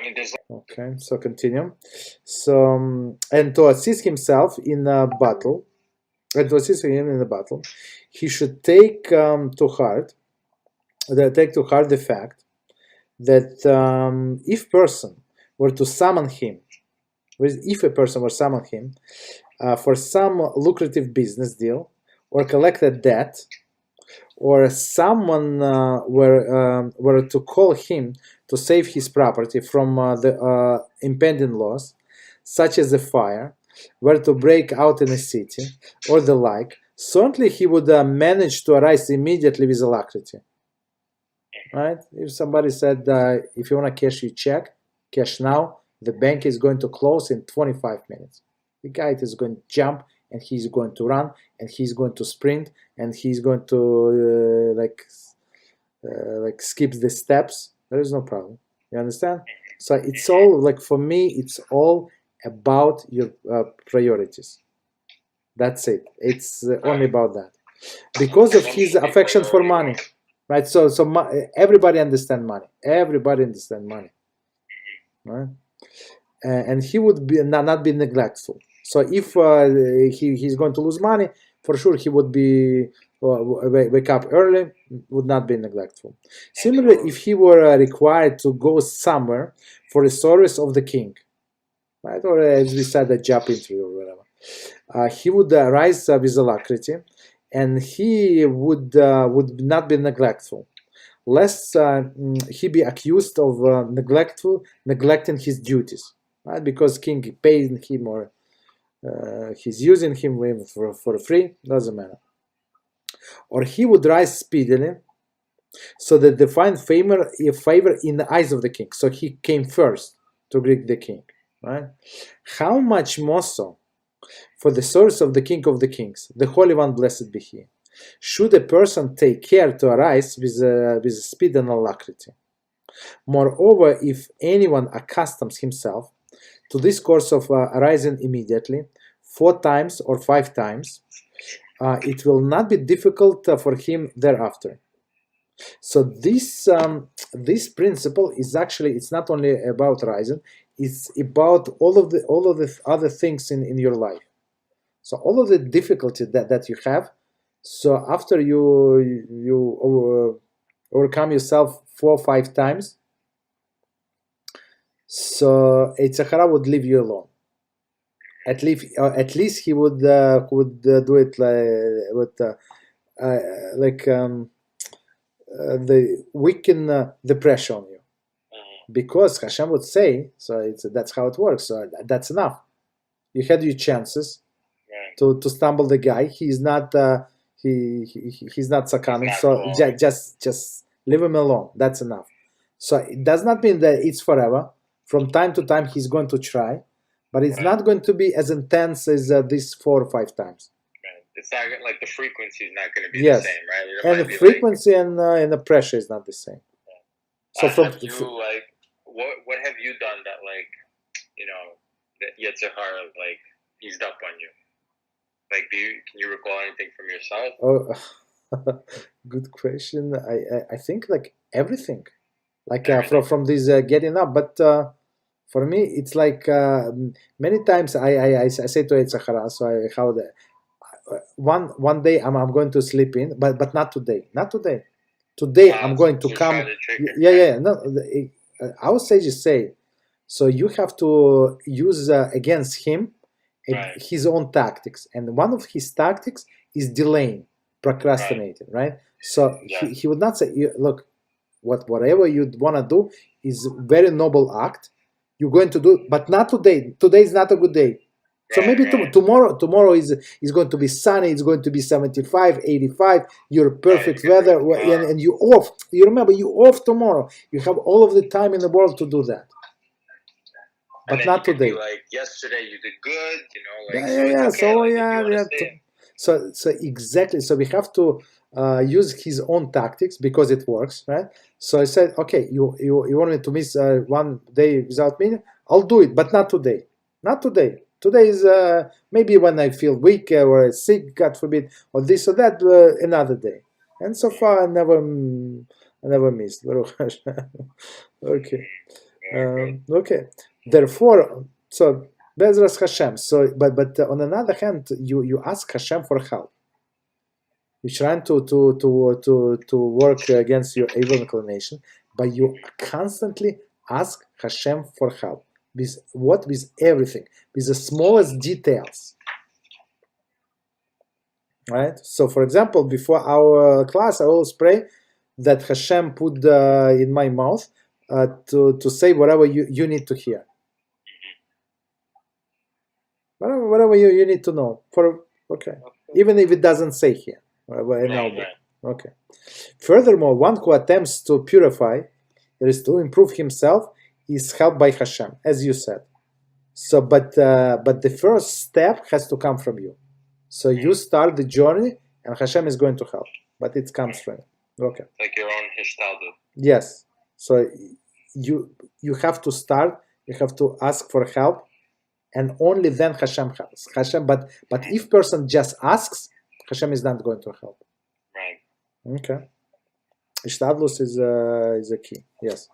mean, there's. Okay, so continue. So and to assist himself in a battle, and to assist him in the battle, he should take to heart the fact that if person were to summon him, if a person were to summon him for some lucrative business deal, or collect a debt, or someone were to call him to save his property from the impending loss, such as a fire, were to break out in a city, or the like, certainly he would manage to arise immediately with alacrity. Right? If somebody said, if you want to cash your check, cash now, the bank is going to close in 25 minutes. The guy is going to jump, and he's going to run, and he's going to sprint, and he's going to like skip the steps. There is no problem. You understand? So it's all like, for me, it's all about your priorities. That's it. It's only about that. Because of his affection for money, right? So everybody understand money. Everybody understand money, right? And he would be not be neglectful. So if he's going to lose money, for sure he would be wake up early, would not be neglectful. Similarly, if he were required to go somewhere for the service of the king, right, or as we said, a job interview or whatever, he would rise with alacrity, and he would not be neglectful, lest he be accused of neglecting his duties, right? Because king paid him, or he's using him for free, doesn't matter. Or he would rise speedily, so that they find favor in the eyes of the king. So he came first to greet the king, right? How much more so for the source of the King of the Kings, the Holy One, blessed be He, should a person take care to arise with speed and alacrity. Moreover, if anyone accustoms himself to this course of arising immediately, 4 times or 5 times, it will not be difficult for him thereafter. So this principle is actually, it's not only about rising, it's about all of the other things in your life. So all of the difficulty that you have, so after you overcome yourself 4 or 5 times, so Eitzachara would leave you alone. At least he would do it the weaken the pressure on you, because HaShem would say, so that's how it works. So that's enough. You had your chances to stumble the guy. He's not he's not succumbing. So just leave him alone. That's enough. So it does not mean that it's forever. From time to time he's going to try, but it's not going to be as intense as this 4 or 5 times. It's not like the frequency is not going to be the same, right? And the frequency and the pressure is not the same. So what have you done that, like, you know, that Yetzer Hara like eased up on you? Like, can you recall anything from yourself? Oh, good question. I think like everything, like from this getting up, but for me it's like many times I say to Yetzer Hara, so how the one day I'm going to sleep in, but not today. Today I'm going to come. Our sages say, so you have to use against him his own tactics, and one of his tactics is delaying, procrastinating, right? So he would not say, look, whatever you want to do is very noble act, you're going to do, but not today. Today is not a good day. So maybe tomorrow is going to be sunny, it's going to be 75, 85, you're perfect weather, and you off. You remember, you off tomorrow. You have all of the time in the world to do that. But not today. Like yesterday you did good, So exactly. So we have to use his own tactics because it works, right? So I said, okay, you want me to miss 1 day without me? I'll do it, but not today. Not today. Today is maybe when I feel weak or sick, God forbid, or this or that, another day. And so far, I never missed. Okay. Okay. Therefore, so Beezrat Hashem. So, but on another hand, you ask Hashem for help. You're trying to work against your evil inclination, but you constantly ask Hashem for help. With everything, with the smallest details. Right? So, for example, before our class, I always pray that Hashem put in my mouth to say whatever you need to hear. Whatever you need to know. Okay. Even if it doesn't say here. Okay. Furthermore, one who attempts to purify, that is to improve himself, is helped by Hashem, as you said. So, but the first step has to come from you. So you start the journey, and Hashem is going to help. But it comes from you. Okay. Like your own hishtadlut. Yes. So you have to start. You have to ask for help, and only then Hashem helps. But if person just asks, Hashem is not going to help. Right. Okay. Hishtadlus is a key. Yes.